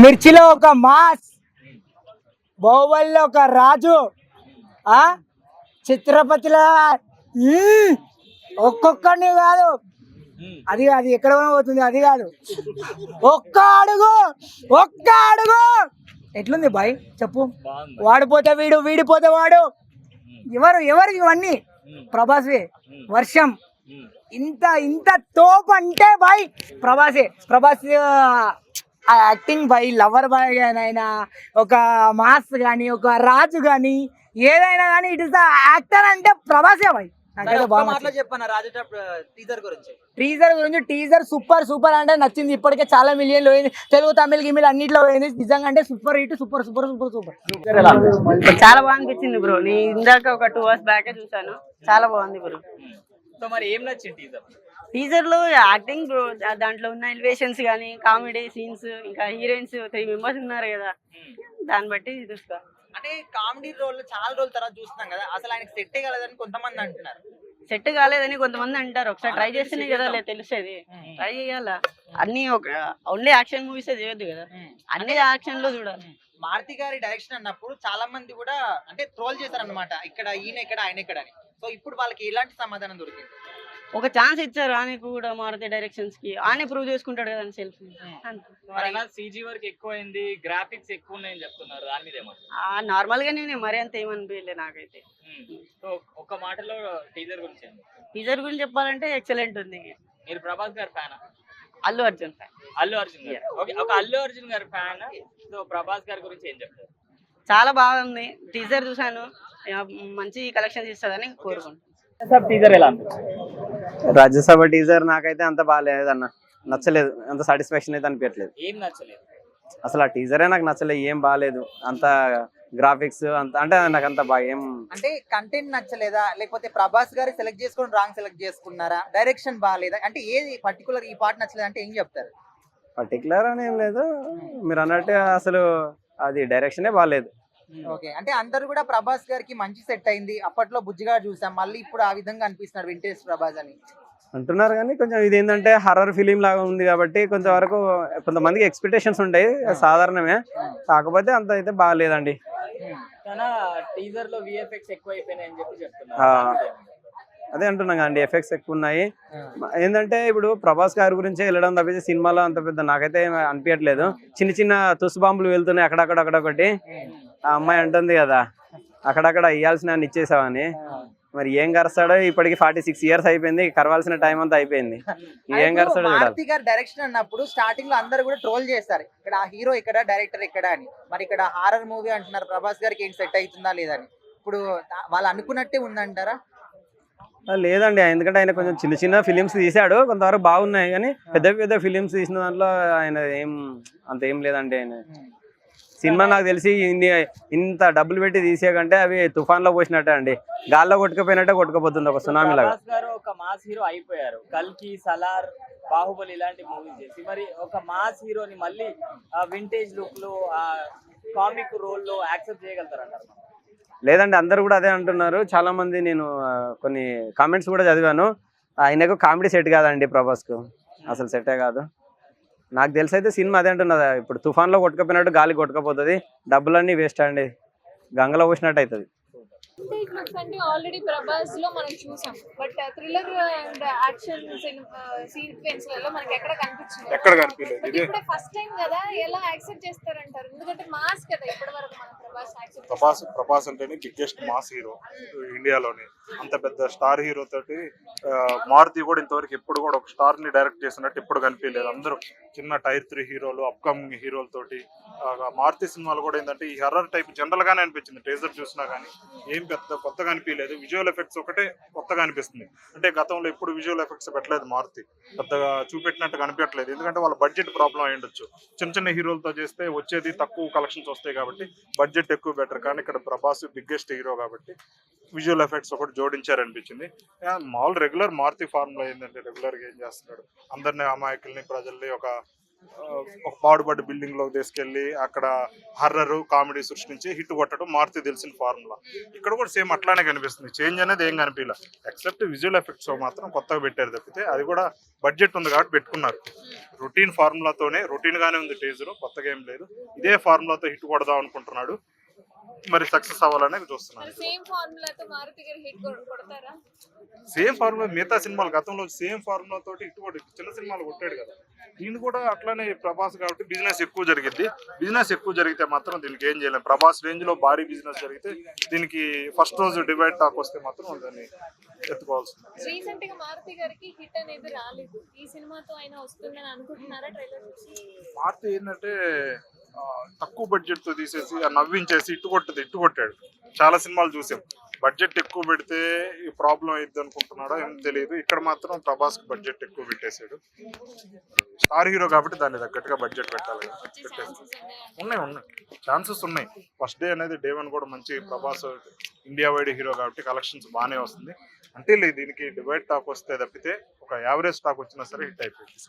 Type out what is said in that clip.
మిర్చిలో ఒక మాస్, బాహుబలిలో ఒక రాజు, ఆ చిత్రపతిలో ఒక్కొక్కడిని కాదు, అది అది ఎక్కడ పోతుంది, అది కాదు, ఒక్క అడుగు ఒక్క అడుగు. ఎట్లుంది బాయ్ చెప్పు? వాడిపోతే వీడు, వీడిపోతే వాడు. ఎవరు ఎవరు ఇవన్నీ? ప్రభాస్వే. వర్షం ఇంత ఇంత తోపు అంటే బాయ్ ప్రభాసే. ప్రభాస్ ఆ యాక్టింగ్ బాయ్, లవర్ బాయ్ అయినా, ఒక మాస్ కానీ, ఒక రాజు కానీ, ఏదైనా కానీ ఇట్ ఇస్ ద యాక్టర్ అంటే ప్రభాసే బాయ్. టీజర్ గురించి టీజర్ సూపర్ సూపర్ అంటే నచ్చింది. ఇప్పటికే చాలా మిలియన్లు పోయింది, తెలుగు తమిళ గిమిల్ అన్నిట్లో పోయింది. నిజంగా అంటే super hit, super super super super. చాలా బాగా అనిపించింది బ్రో. నేను ఇందాక ఒక 2 hours బ్యాక్ చూసాను, చాలా బాగుంది బ్రో. సో మరి ఏం నచ్చింది టీజర్ లో? యాక్టింగ్ బ్రో, దాంట్లో ఉన్న ఎలివేషన్స్ కానీ, కామెడీ సీన్స్, ఇంకా హీరోయిన్స్ 3 members ఉన్నారు కదా, దాన్ని బట్టి చూస్తా. అంటే కామెడీ రోల్ చాలా రోజుల తర్వాత చూస్తున్నాం కదా, అసలు ఆయనకి సెట్ కాలేదని కొంతమంది అంటున్నారు. సెట్ కాలేదని కొంతమంది అంటారు. ఒకసారి ట్రై చేస్తేనే కదా తెలుస్తుంది. ట్రై చేయాలా? అన్ని ఓన్లీ యాక్షన్ మూవీస్ చేయొద్దు కదా, అన్ని యాక్షన్ లో చూడాలి. మారుతి గారి డైరెక్షన్ అన్నప్పుడు చాలా మంది కూడా అంటే ట్రోల్ చేశారన్నమాట, ఇక్కడ ఈయన ఇక్కడ ఆయన ఇక్కడ అని. సో ఇప్పుడు వాళ్ళకి ఎలాంటి సమాధానం దొరికింది? ఒక ఛాన్స్ ఇచ్చారు ఆయనకు కూడా, మారుతి డైరెక్షన్స్ కి. ఆయనే ప్రూవ్ చేసుకుంటాడు కదా సెల్ఫ్. సీజీ వర్క్ ఎక్కువైంది, గ్రాఫిక్స్ ఎక్కువ ఉన్నాయని చెప్తున్నారు, దాని మీద నార్మల్ గా నేను మరి అంత ఏమనిపించలే నాకైతే. సో ఒక మాటలో టీజర్ గురించి చెప్పాలంటే ఎక్సలెంట్ ఉంది. మీరు ప్రభాస్ గారి ఫ్యాన్? అల్లు అర్జున్ ఫ్యాన్. అల్లు అర్జున్ గారు. ఒక అల్లు అర్జున్ గారి ఫ్యాన్. సో ప్రభాస్ గారి గురించి ఏం చెప్తారు? చాలా బాగుంది. టీజర్ చూసాను, మంచి కలెక్షన్స్ ఇస్తుందని కోరుకుంటున్నాను. టీజర్ ఎలా అనిపించింది? రాజ్యసభ టీజర్ నాకైతే అంత బాగాలేదు అన్న, నచ్చలేదు. అంత సాటిస్ఫాక్షన్ అయితే అనిపించలేదు. ఏం నచ్చలేదు? అసలు ఆ టీజరే నాకు నచ్చలేదు, ఏం బాగాలేదు. అంత గ్రాఫిక్స్ అంత అంటే నాకు అంత బాగా ఏం అంటే కంటెంట్ నచ్చలేదా, లేకపోతే ప్రభాస్ గారు సెలెక్ట్ చేసుకుని రాంగ్ సెలెక్ట్ చేసుకున్నారా, డైరెక్షన్ బాగాలేదా, అంటే ఏది పర్టికులర్ ఈ పార్ట్ నచ్చలేదు అంటే ఏం చెప్తారు? పర్టికులర్ అని ఏం లేదు, మీరు అన్నట్టు అసలు అది డైరెక్షనే బాగాలేదు. ఓకే, అంటే అందరు కూడా ప్రభాస్ గారికి మంచి సెట్ అయింది, అప్పట్లో బుజ్జిగా చూసాం, మళ్ళీ ఇప్పుడు ఆ విధంగా అనిపిస్తున్నాడు వింటేజ్ ప్రభాస్ అని అంటున్నారు. కానీ కొంచెం ఇది ఏంటంటే హర్రర్ ఫిలిం లాగా ఉంది కాబట్టి కొంచెం వరకు కొంతమందికి ఎక్స్పెక్టేషన్స్ ఉంటాయి, సాధారణమే. కాకపోతే అంత అయితే బాగాలేదండి. అదే అంటున్నాం కదండి, ఎఫెక్ట్స్ ఎక్కువ ఉన్నాయి. ఏంటంటే ఇప్పుడు ప్రభాస్ గారి గురించి వెళ్ళడం తప్పితే సినిమాలో అంత పెద్ద నాకైతే అనిపించట్లేదు. చిన్న చిన్న తుసు బాంబులు వెళ్తున్నాయి అక్కడొకటి. ఆ అమ్మాయి అంటుంది కదా, అక్కడక్కడ ఇవ్వాల్సిన ఇచ్చేసావని. మరి ఏం కరుస్తాడో, ఇప్పటికి 46 years అయిపోయింది, కరవాల్సిన టైం అంతా అయిపోయింది. ఏం కరుస్తాడో మారుతి గారి డైరెక్షన్ అన్నప్పుడు స్టార్టింగ్ లో అందరు కూడా ట్రోల్ చేస్తారు, ఇక్కడ హీరో ఇక్కడ, డైరెక్టర్ ఇక్కడ అని. మరి ఇక్కడ హారర్ మూవీ అంటున్నారు, ప్రభాస్ గారికి ఏం సెట్ అవుతుందా లేదని. ఇప్పుడు వాళ్ళు అనుకున్నట్టే ఉందంటారా? లేదండి, ఎందుకంటే ఆయన కొంచెం చిన్న చిన్న ఫిలిమ్స్ తీశాడు, కొంతవరకు బాగున్నాయి. కానీ పెద్ద పెద్ద ఫిలిమ్స్ తీసిన దాంట్లో ఆయన అంత ఏం లేదండి. ఆయన సినిమా నాకు తెలిసి ఇంత డబ్బులు పెట్టి తీసే కంటే అవి తుఫాన్లో పోసినట్టే అండి, గాల్లో కొట్టుకుపోయినట్టే కొట్టుకుపోతుంది, ఒక సునామీ లాగా. ఒక మాస్ హీరో అయిపోయారు, కల్కి, సలార్, బాహుబలి ఇలాంటి మూవీస్ చేసి మరి ఒక మాస్ హీరోని మళ్ళీ వింటేజ్ లుక్ లో, కామిక్ రోల్ లో యాక్సెప్ట్ చేయగలుగుతారంటారు? లేదండి, అందరు కూడా అదే అంటున్నారు. చాలా మంది, నేను కొన్ని కామెంట్స్ కూడా చదివాను, ఆయనకు కామెడీ సెట్ కాదండి, ప్రభాస్కు అసలు సెట్టే కాదు. నాకు తెలిసి అయితే సినిమా అదే అంటున్నదా, ఇప్పుడు తుఫాన్లో కొట్టుకపోయినట్టు గాలి కొట్టుకపోతుంది, డబ్బులన్నీ వేస్ట్ అండి, గంగలో పోసినట్టు అవుతుంది. అంటే ఆల్రెడీ ప్రభాస్ లో మనం చూసాం, బట్ థ్రిల్లర్ అండ్ యాక్షన్ సీక్వెన్స్లలో మనకి ఎక్కడ కనిపించలేదు. ఇప్పుడు ఫస్ట్ టైం కదా, ఎలా యాక్సెప్ట్ చేస్తారంటారు? ఎందుకంటే మాస్ కదా ఇప్పటి వరకు మన ప్రభాస్ అంటేనే బిగ్గెస్ట్ మాస్ హీరో ఇండియాలోనే. అంత పెద్ద స్టార్ హీరో తోటి మారుతి కూడా ఇంతవరకు ఎప్పుడు కూడా ఒక స్టార్ ని డైరెక్ట్ చేసినట్టు ఎప్పుడు కనిపించలేదు. అందరూ చిన్న టైర్ 3 హీరోలు, అప్కమింగ్ హీరోలతోటి. మారుతి సినిమాలు కూడా ఏంటంటే ఈ హర్రర్ టైప్ జనరల్ గానే అనిపించింది, ట్రేజర్ చూసినా కానీ ఏం పెద్ద కొత్తగా అనిపించలేదు. విజువల్ ఎఫెక్ట్స్ ఒకటే కొత్తగా అనిపిస్తుంది, అంటే గతంలో ఎప్పుడు విజువల్ ఎఫెక్ట్స్ పెట్టలేదు మారుతి, పెద్దగా చూపెట్టినట్టు కనిపించట్లేదు. ఎందుకంటే వాళ్ళ బడ్జెట్ ప్రాబ్లం అయి ఉండొచ్చు, చిన్న హీరోలతో చేస్తే వచ్చేది తక్కువ కలెక్షన్స్ వస్తాయి కాబట్టి బడ్జెట్ ఎక్కువ బెటర్. కానీ ఇక్కడ ప్రభాస్ బిగ్గెస్ట్ హీరో కాబట్టి విజువల్ ఎఫెక్ట్స్ ఒకటి జోడించారనిపించింది. మామూలు రెగ్యులర్ మారుతి ఫార్ములా ఏంటంటే రెగ్యులర్గా ఏం చేస్తున్నాడు, అందరినీ అమాయకుల్ని, ప్రజల్ని ఒక ఒక పాడుబడ్డ బిల్డింగ్ లో తీసుకెళ్లి అక్కడ హర్రర్ కామెడీ సృష్టించి హిట్ కొట్టడం మారుతి తెలిసిన ఫార్ములా. ఇక్కడ కూడా సేమ్ అట్లానే కనిపిస్తుంది, చేంజ్ అనేది ఏం కనిపించలే ఎక్సెప్ట్ విజువల్ ఎఫెక్ట్స్ మాత్రం కొత్తగా పెట్టారు తప్పితే, అది కూడా బడ్జెట్ ఉంది కాబట్టి పెట్టుకున్నారు. రొటీన్ ఫార్ములాతోనే, రొటీన్ గానే ఉంది టీజర్, కొత్తగా ఏం లేదు. ఇదే ఫార్ములాతో హిట్ కొడదాం అనుకుంటున్నాడు, మరి సక్సెస్ అవ్వాలనేది చూస్తున్నాను. సేమ్ ఫార్ములాతో మారుతి గారు హిట్ కొడతారా? సేమ్ ఫార్ములా మిగతా సినిమాలు గతంలో సేమ్ ఫార్ములా తోటి హిట్ కొట్టి చిన్న సినిమాలు కొట్టాడు కదా, దీన్ని కూడా అట్లానే ప్రభాస్ కాబట్టి బిజినెస్ ఎక్కువ జరిగింది. బిజినెస్ ఎక్కువ జరిగితే మాత్రం దీనికి ఏం చేయలేం. ప్రభాస్ రేంజ్ లో భారీ బిజినెస్ జరిగితే దీనికి ఫస్ట్ రోజు డివైడ్ టాక్ వస్తే మాత్రం దాన్ని ఎత్తుకోవాల్సింది. రీసెంట్ గా మారుతి గారికి హిట్ అనేది రాలేదు, ఈ సినిమాతో అయినా వస్తుందని అనుకుంటున్నారా ట్రైలర్ చూసి? మారుతి ఏంటంటే తక్కువ బడ్జెట్ తో తీసేసి నవ్వించేసి ఇట్టు కొట్టాడు. చాలా సినిమాలు చూసాం, బడ్జెట్ ఎక్కువ పెడితే ఈ ప్రాబ్లం అయింది అనుకుంటున్నాడో ఏం తెలియదు. ఇక్కడ మాత్రం ప్రభాస్ కి బడ్జెట్ ఎక్కువ పెట్టేశాడు. స్టార్ హీరో కాబట్టి దాన్ని తగ్గట్టుగా బడ్జెట్ పెట్టాలి. ఉన్నాయి ఛాన్సెస్ ఉన్నాయి. ఫస్ట్ డే అనేది డే 1 కూడా మంచి ప్రభాస్ ఇండియా వైడ్ హీరో కాబట్టి కలెక్షన్స్ బాగానే వస్తుంది. అంటే దీనికి డివైడ్ టాక్ వస్తే తప్పితే ఒక యావరేజ్ టాక్ వచ్చినా సరే హిట్ అయిపోయింది.